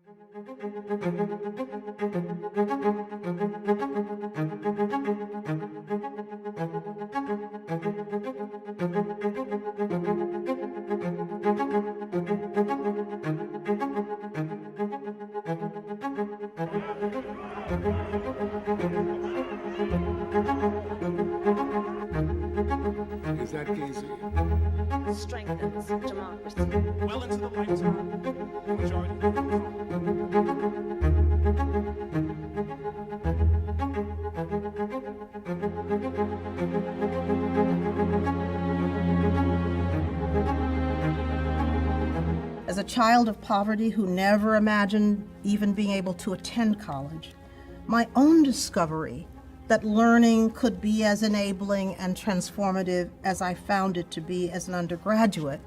Is that Casey? Strengthens democracy. Well into the lifetime, majority. As a child of poverty who never imagined even being able to attend college, my own discovery that learning could be as enabling and transformative as I found it to be as an undergraduate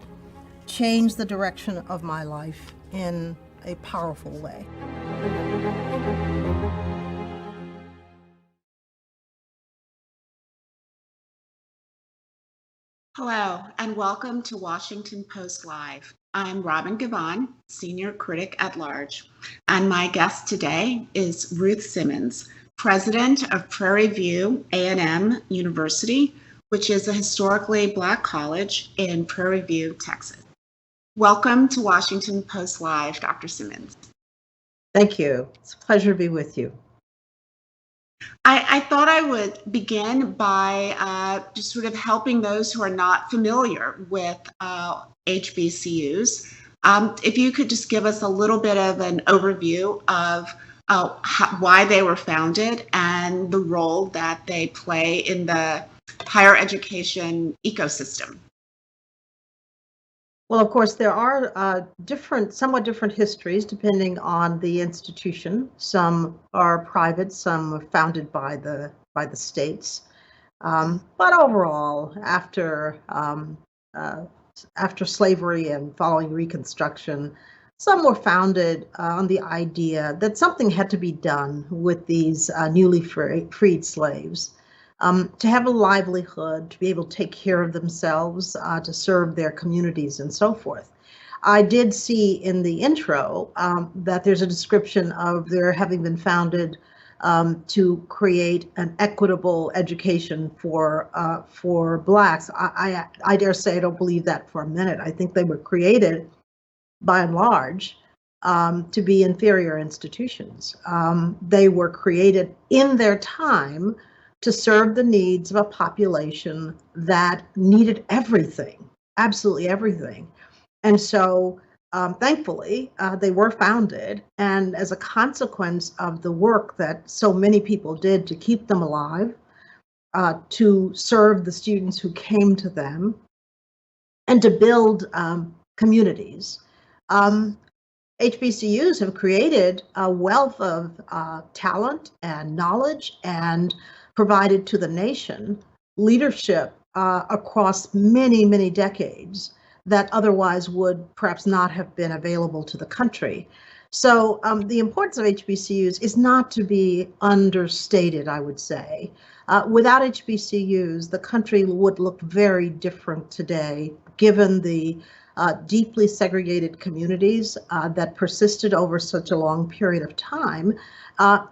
changed the direction of my life in a powerful way. Hello, and welcome to Washington Post Live. I'm Robin Givhan, Senior Critic-at-Large, and my guest today is Ruth Simmons, President of Prairie View A&M University, which is a historically Black college in Prairie View, Texas. Welcome to Washington Post Live, Dr. Simmons. Thank you. It's a pleasure to be with you. I thought I would begin by just sort of helping those who are not familiar with HBCUs. If you could just give us a little bit of an overview of why they were founded and the role that they play in the higher education ecosystem. Well, of course, there are somewhat different histories depending on the institution. Some are private, some are founded by the states. But overall, after slavery and following Reconstruction, some were founded on the idea that something had to be done with these newly freed slaves. To have a livelihood, to be able to take care of themselves, to serve their communities and so forth. I did see in the intro that there's a description of their having been founded to create an equitable education for Blacks. I dare say I don't believe that for a minute. I think they were created, by and large, to be inferior institutions. They were created in their time to serve the needs of a population that needed everything, absolutely everything. And so, thankfully, they were founded, and as a consequence of the work that so many people did to keep them alive, to serve the students who came to them, and to build communities, HBCUs have created a wealth of talent and knowledge and provided to the nation leadership across many, many decades that otherwise would perhaps not have been available to the country. So the importance of HBCUs is not to be understated, I would say. Without HBCUs, the country would look very different today, given the deeply segregated communities that persisted over such a long period of time,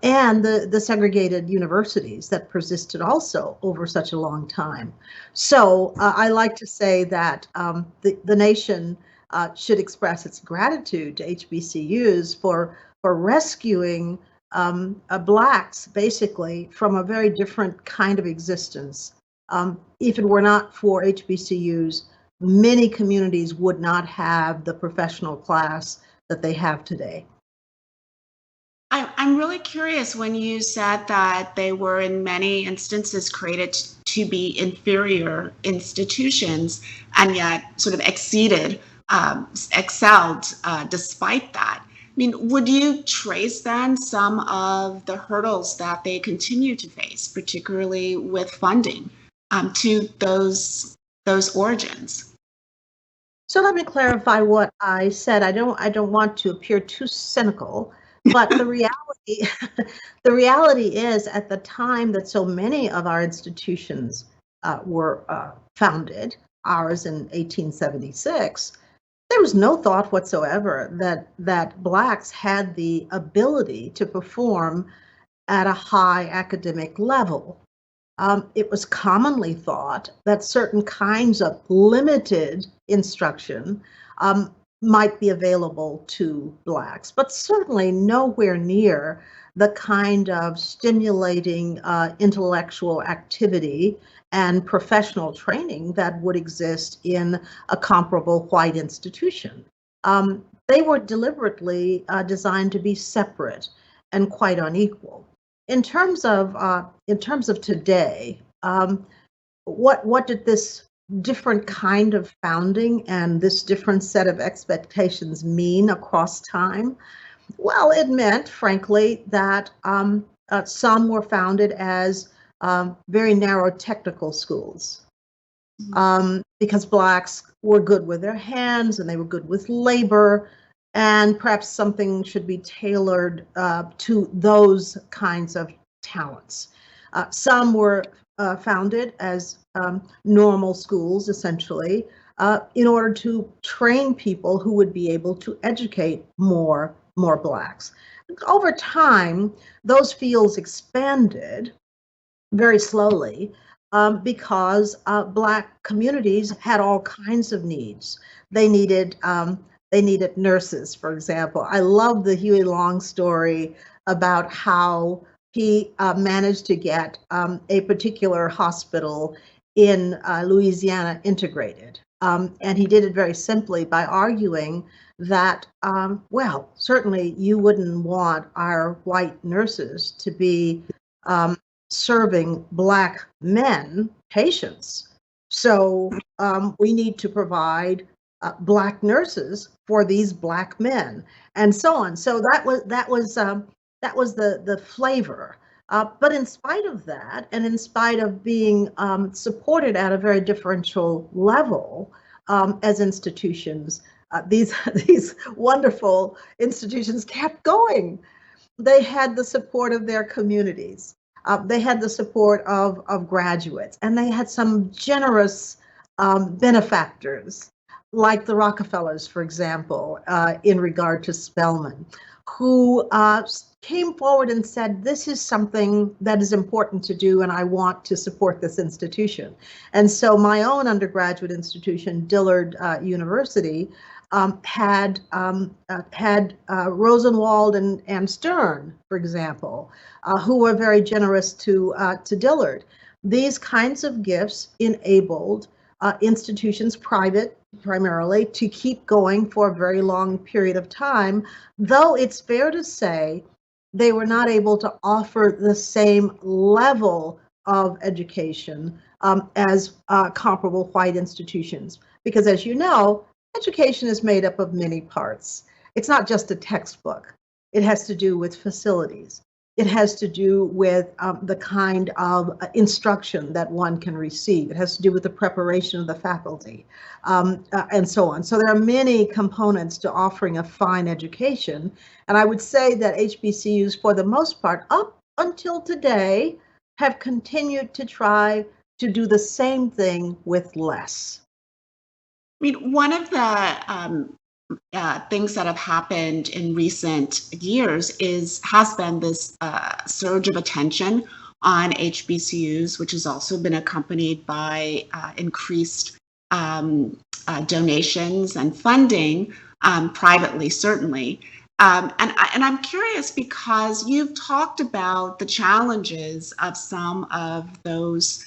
and the segregated universities that persisted also over such a long time. So I like to say that the nation should express its gratitude to HBCUs for rescuing Blacks, basically, from a very different kind of existence. If it were not for HBCUs, many communities would not have the professional class that they have today. I'm really curious when you said that they were in many instances created to be inferior institutions and yet sort of excelled despite that. I mean, would you trace then some of the hurdles that they continue to face, particularly with funding, to those origins? So let me clarify what I said. I don't want to appear too cynical, but the reality is, at the time that so many of our institutions were founded, ours in 1876, they there was no thought whatsoever that Blacks had the ability to perform at a high academic level. It was commonly thought that certain kinds of limited instruction might be available to Blacks, but certainly nowhere near the kind of stimulating intellectual activity and professional training that would exist in a comparable white institution. They were deliberately designed to be separate and quite unequal. In terms of today, what did this different kind of founding and this different set of expectations mean across time? Well, it meant, frankly, that some were founded as very narrow technical schools because Blacks were good with their hands and they were good with labor, and perhaps something should be tailored to those kinds of talents. Some were founded as normal schools, essentially, in order to train people who would be able to educate more Blacks. Over time, those fields expanded very slowly because Black communities had all kinds of needs. They needed nurses, for example. I love the Huey Long story about how he managed to get a particular hospital in Louisiana integrated. And he did it very simply by arguing that, well, certainly you wouldn't want our white nurses to be serving Black men, patients. So we need to provide Black nurses for these Black men, and so on. So that was the flavor. But in spite of that, and in spite of being supported at a very differential level as institutions, these wonderful institutions kept going. They had the support of their communities. They had the support of graduates, and they had some generous benefactors, like the Rockefellers, for example, in regard to Spelman, who came forward and said, this is something that is important to do, and I want to support this institution. And so my own undergraduate institution, Dillard University, had Rosenwald and Stern, for example, who were very generous to Dillard. These kinds of gifts enabled institutions, private primarily, to keep going for a very long period of time, though it's fair to say they were not able to offer the same level of education as comparable white institutions. Because as you know, education is made up of many parts. It's not just a textbook. It has to do with facilities. It has to do with the kind of instruction that one can receive. It has to do with the preparation of the faculty, and so on. So there are many components to offering a fine education. And I would say that HBCUs, for the most part, up until today, have continued to try to do the same thing with less. I mean, one of the things that have happened in recent years has been this surge of attention on HBCUs, which has also been accompanied by increased donations and funding, privately, certainly. And I'm curious because you've talked about the challenges of some of those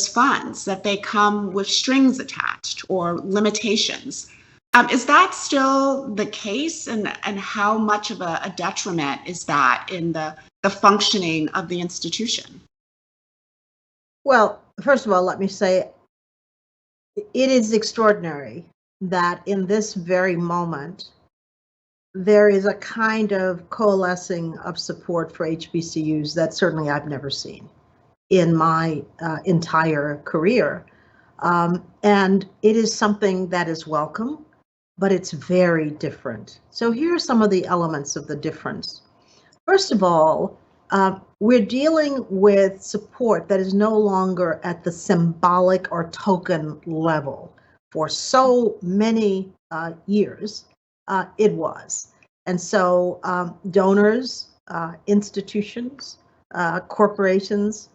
funds, that they come with strings attached or limitations. Is that still the case, and how much of a detriment is that in the functioning of the institution? Well, first of all, let me say it is extraordinary that in this very moment, there is a kind of coalescing of support for HBCUs that certainly I've never seen in my entire career. And it is something that is welcome, but it's very different. So here are some of the elements of the difference. First of all, we're dealing with support that is no longer at the symbolic or token level. for so many years, it was. And so donors, institutions, corporations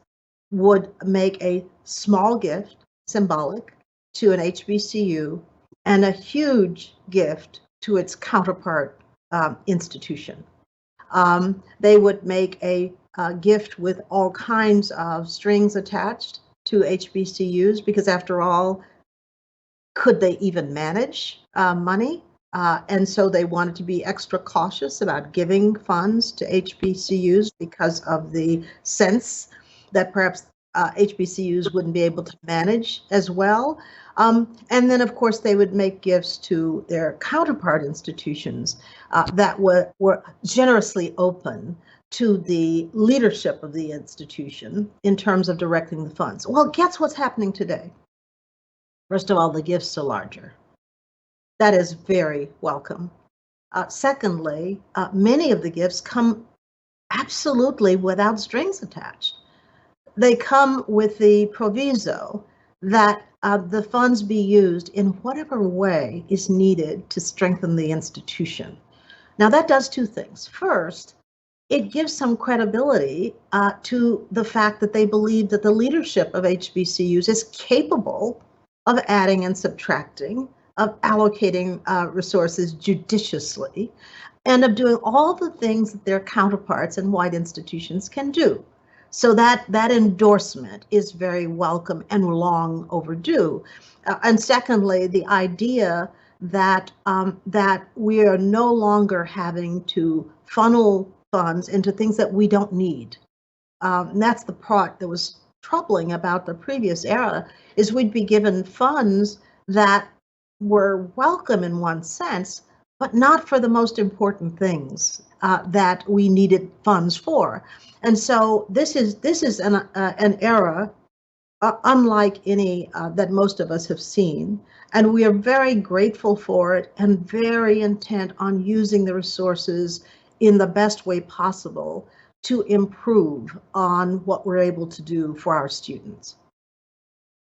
would make a small gift, symbolic, to an HBCU and a huge gift to its counterpart institution. They would make a gift with all kinds of strings attached to HBCUs because, after all, could they even manage money? And so they wanted to be extra cautious about giving funds to HBCUs because of the sense that perhaps HBCUs wouldn't be able to manage as well. And then, of course, they would make gifts to their counterpart institutions that were generously open to the leadership of the institution in terms of directing the funds. Well, guess what's happening today? First of all, the gifts are larger. That is very welcome. Secondly, many of the gifts come absolutely without strings attached. They come with the proviso that the funds be used in whatever way is needed to strengthen the institution. Now, that does two things. First, it gives some credibility to the fact that they believe that the leadership of HBCUs is capable of adding and subtracting, of allocating resources judiciously, and of doing all the things that their counterparts in white institutions can do. So that endorsement is very welcome and long overdue. And secondly, the idea that we are no longer having to funnel funds into things that we don't need. And that's the part that was troubling about the previous era, is we'd be given funds that were welcome in one sense, but not for the most important things that we needed funds for. And so this is an era unlike any that most of us have seen, and we are very grateful for it and very intent on using the resources in the best way possible to improve on what we're able to do for our students.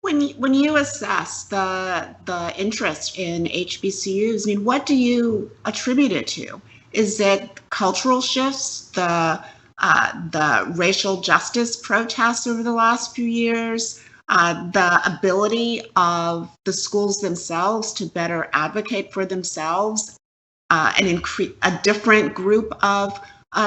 When you assess the interest in HBCUs, I mean, what do you attribute it to? Is it cultural shifts, the racial justice protests over the last few years, the ability of the schools themselves to better advocate for themselves, and increase a different group of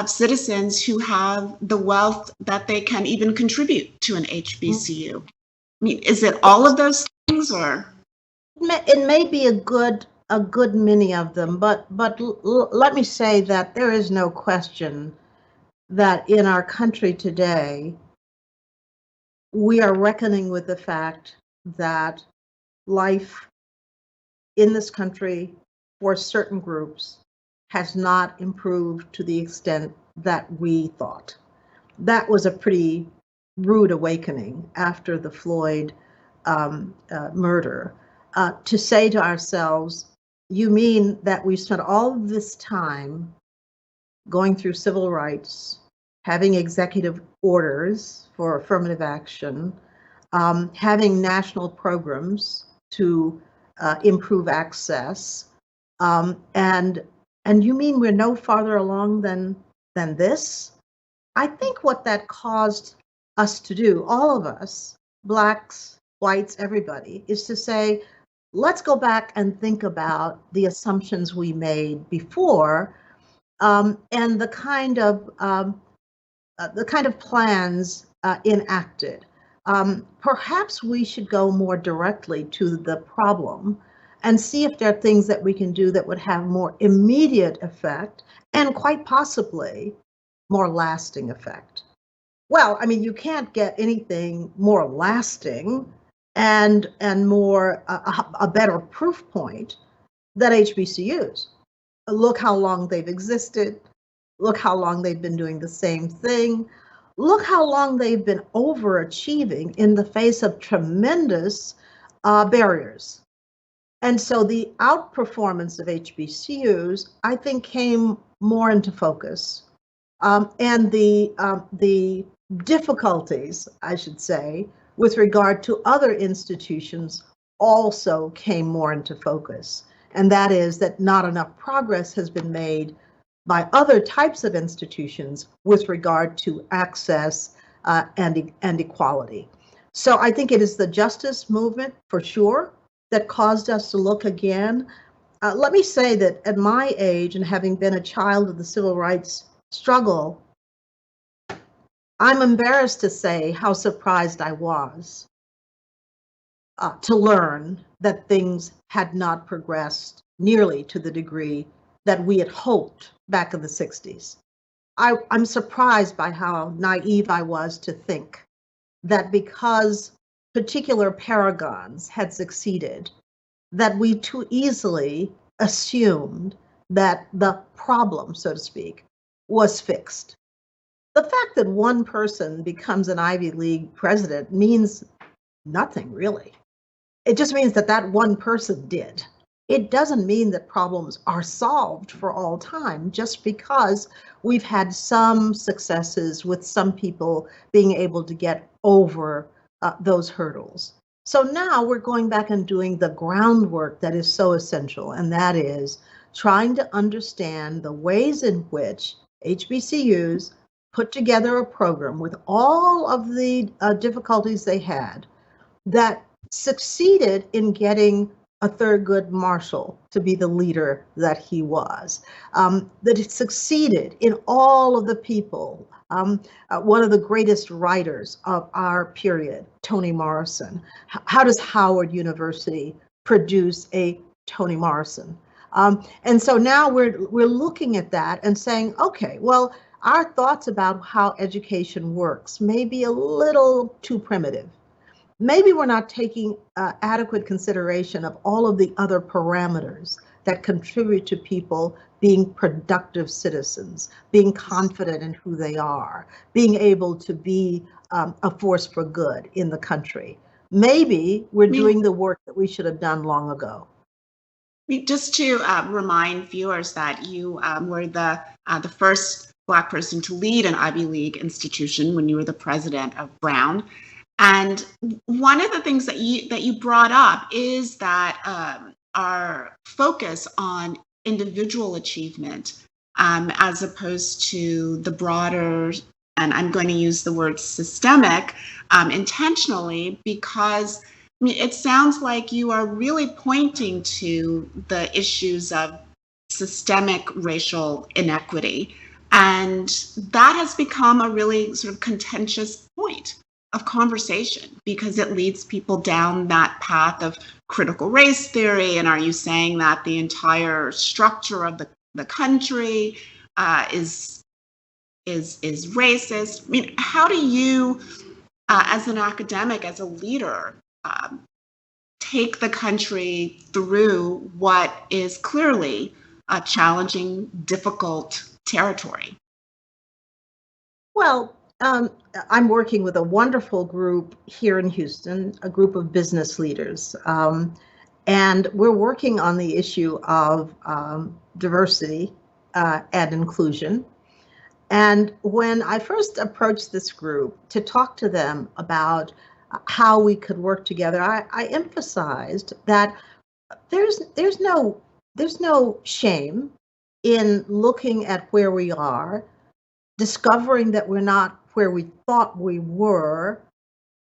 citizens who have the wealth that they can even contribute to an HBCU? I mean, is it all of those things, or? It may be a good many of them, but let me say that there is no question that in our country today, we are reckoning with the fact that life in this country for certain groups has not improved to the extent that we thought. That was a pretty rude awakening after the Floyd murder, to say to ourselves, you mean that we spent all this time going through civil rights, having executive orders for affirmative action, having national programs to improve access, and you mean we're no farther along than this? I think what that caused us to do, all of us, blacks, whites, everybody, is to say, let's go back and think about the assumptions we made before, and the kind of plans enacted. Perhaps we should go more directly to the problem and see if there are things that we can do that would have more immediate effect and quite possibly more lasting effect. Well, I mean, you can't get anything more lasting and more a better proof point than HBCUs. Look how long they've existed. Look how long they've been doing the same thing. Look how long they've been overachieving in the face of tremendous barriers. And so the outperformance of HBCUs, I think, came more into focus. And the difficulties, I should say, with regard to other institutions also came more into focus. And that is that not enough progress has been made by other types of institutions with regard to access and equality. So I think it is the justice movement, for sure, that caused us to look again. Let me say that at my age and having been a child of the civil rights struggle, I'm embarrassed to say how surprised I was to learn that things had not progressed nearly to the degree that we had hoped back in the 60s. I'm surprised by how naive I was to think that because particular paragons had succeeded, that we too easily assumed that the problem, so to speak, was fixed. The fact that one person becomes an Ivy League president means nothing, really. It just means that that one person did. It doesn't mean that problems are solved for all time just because we've had some successes with some people being able to get over those hurdles. So now we're going back and doing the groundwork that is so essential, and that is trying to understand the ways in which HBCUs put together a program with all of the difficulties they had that succeeded in getting a Thurgood Marshall to be the leader that he was, that it succeeded in all of the people. One of the greatest writers of our period, Toni Morrison. How does Howard University produce a Toni Morrison? And so now we're looking at that and saying, okay, well, our thoughts about how education works may be a little too primitive. Maybe we're not taking adequate consideration of all of the other parameters that contribute to people being productive citizens, being confident in who they are, being able to be a force for good in the country. Maybe we're doing the work that we should have done long ago. Just to remind viewers that you were the first Black person to lead an Ivy League institution when you were the president of Brown. And one of the things that you brought up is that our focus on individual achievement as opposed to the broader, and I'm going to use the word systemic intentionally, because it sounds like you are really pointing to the issues of systemic racial inequity. And that has become a really sort of contentious point of conversation because it leads people down that path of critical race theory. And are you saying that the entire structure of the country is racist? I mean, how do you, as an academic, as a leader, take the country through what is clearly a challenging, difficult territory? Well, I'm working with a wonderful group here in Houston, a group of business leaders, and we're working on the issue of diversity and inclusion. And when I first approached this group to talk to them about how we could work together, I emphasized that there's no shame in looking at where we are, discovering that we're not where we thought we were,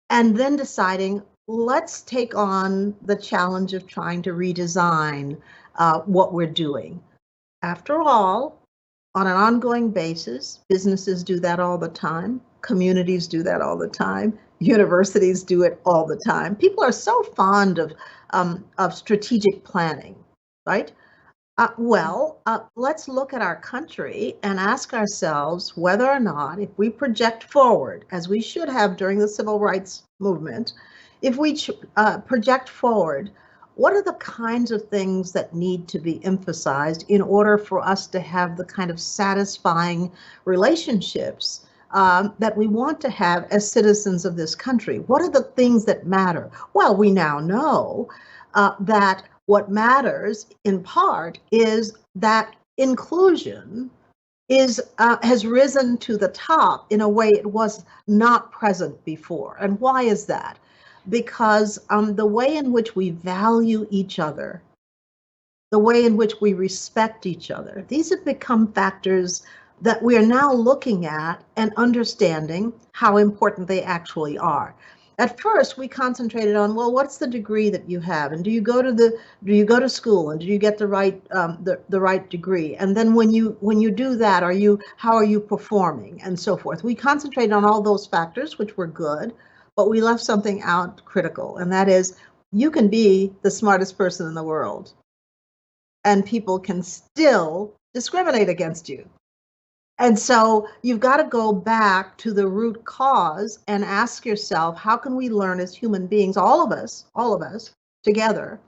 and then deciding, let's take on the challenge of trying to redesign what we're doing. After all, on an ongoing basis, businesses do that all the time, communities do that all the time, universities do it all the time. People are so fond of strategic planning, right? Let's look at our country and ask ourselves whether or not, if we project forward, as we should have during the civil rights movement, if we project forward, what are the kinds of things that need to be emphasized in order for us to have the kind of satisfying relationships that we want to have as citizens of this country? What are the things that matter? Well, we now know that what matters, in part, is that inclusion has risen to the top in a way it was not present before. And why is that? because the way in which we value each other, the way in which we respect each other, these have become factors that we are now looking at and understanding how important they actually are. At first, we concentrated on, well, what's the degree that you have, and do you go to school, and do you get the right degree? And then when you do that, how are you performing, and so forth. We concentrated on all those factors, which were good, but we left something out critical, and that is, you can be the smartest person in the world, and people can still discriminate against you. And so you've got to go back to the root cause and ask yourself, how can we learn as human beings, all of us together,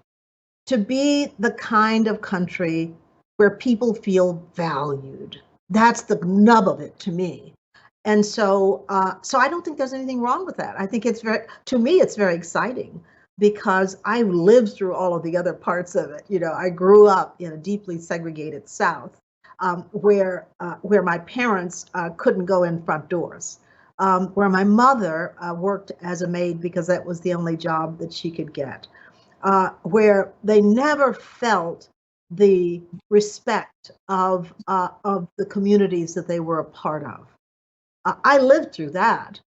to be the kind of country where people feel valued? That's the nub of it to me. And so I don't think there's anything wrong with that. I think to me, it's very exciting, because I lived through all of the other parts of it. I grew up in a deeply segregated South, where my parents couldn't go in front doors, where my mother worked as a maid because that was the only job that she could get, where they never felt the respect of the communities that they were a part of. I lived through that.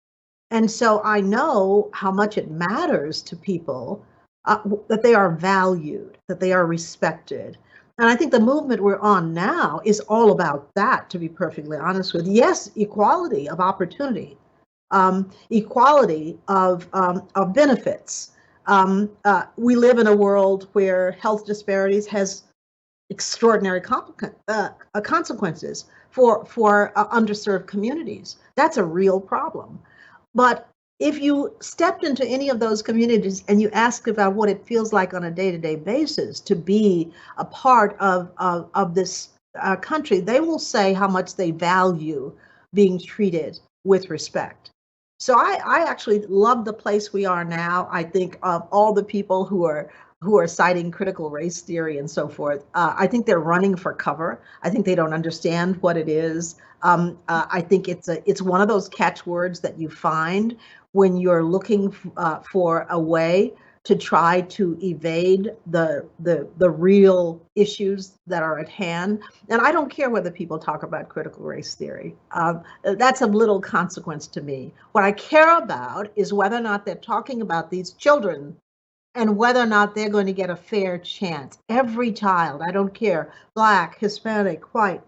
And so I know how much it matters to people that they are valued, that they are respected. And I think the movement we're on now is all about that, to be perfectly honest with you. Yes, equality of opportunity, equality of benefits. We live in a world where health disparities has extraordinary consequences for underserved communities. That's a real problem. But if you stepped into any of those communities and you ask about what it feels like on a day-to-day basis to be a part of this country, they will say how much they value being treated with respect. So I actually love the place we are now. I think of all the people who are citing critical race theory and so forth. I think they're running for cover. I think they don't understand what it is. I think it's one of those catchwords that you find when you're looking for a way to try to evade the real issues that are at hand. And I don't care whether people talk about critical race theory. That's of little consequence to me. What I care about is whether or not they're talking about these children and whether or not they're going to get a fair chance. Every child, I don't care, Black, Hispanic, white,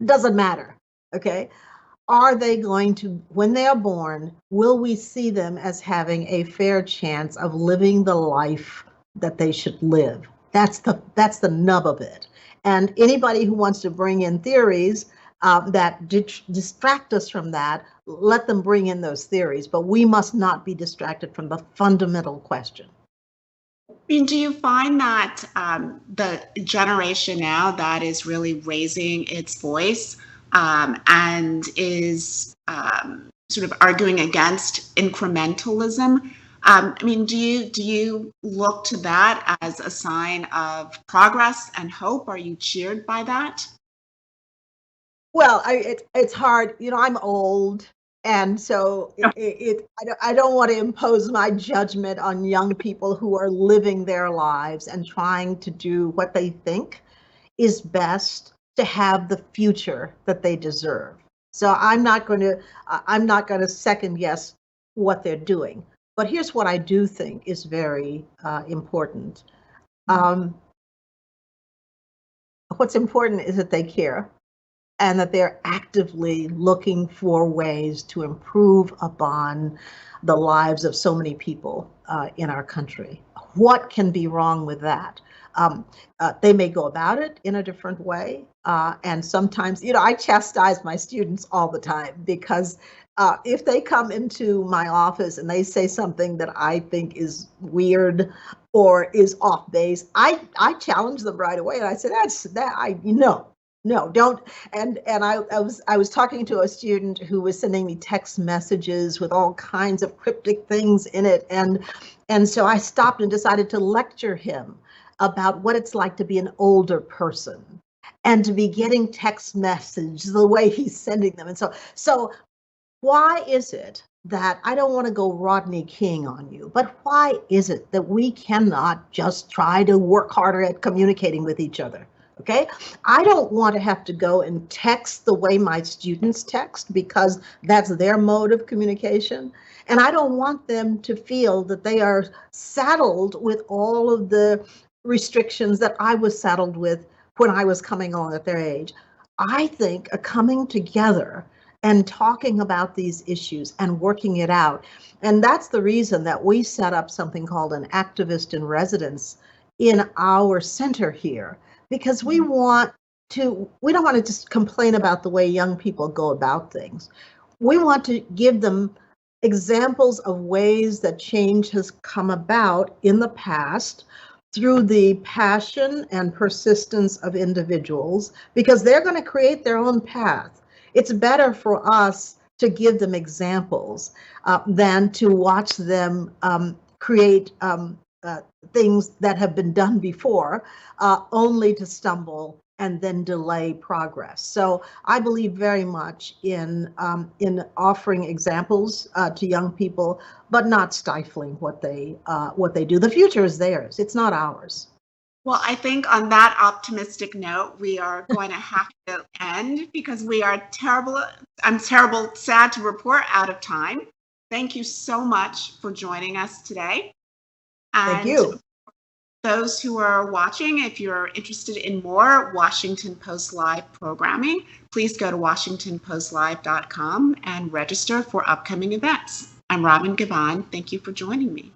doesn't matter, okay? Are they going to, when they are born, will we see them as having a fair chance of living the life that they should live? That's the nub of it. And anybody who wants to bring in theories that distract us from that, let them bring in those theories, but we must not be distracted from the fundamental question. Do you find that the generation now that is really raising its voice and is sort of arguing against incrementalism, do you look to that as a sign of progress and hope? Are you cheered by that? Well, it's hard. I'm old. And so I don't want to impose my judgment on young people who are living their lives and trying to do what they think is best to have the future that they deserve. So I'm not going to second guess what they're doing. But here's what I do think is very important. What's important is that they care, and that they're actively looking for ways to improve upon the lives of so many people in our country. What can be wrong with that? They may go about it in a different way. And sometimes, I chastise my students all the time, because if they come into my office and they say something that I think is weird or is off base, I challenge them right away. And I said, no, don't. And I was talking to a student who was sending me text messages with all kinds of cryptic things in it. And so I stopped and decided to lecture him about what it's like to be an older person and to be getting text messages the way he's sending them. And so why is it that I don't want to go Rodney King on you, but why is it that we cannot just try to work harder at communicating with each other? Okay, I don't want to have to go and text the way my students text because that's their mode of communication. And I don't want them to feel that they are saddled with all of the restrictions that I was saddled with when I was coming on at their age. I think a coming together and talking about these issues and working it out. And that's the reason that we set up something called an activist in residence in our center here, because we don't want to just complain about the way young people go about things. We want to give them examples of ways that change has come about in the past through the passion and persistence of individuals, because they're going to create their own path. It's better for us to give them examples than to watch them create things that have been done before, only to stumble and then delay progress. So I believe very much in offering examples to young people, but not stifling what they do. The future is theirs; it's not ours. Well, I think on that optimistic note, we are going to have to end because we are sad to report out of time. Thank you so much for joining us today. And thank you. Those who are watching, if you're interested in more Washington Post Live programming, please go to washingtonpostlive.com and register for upcoming events. I'm Robin Givhan. Thank you for joining me.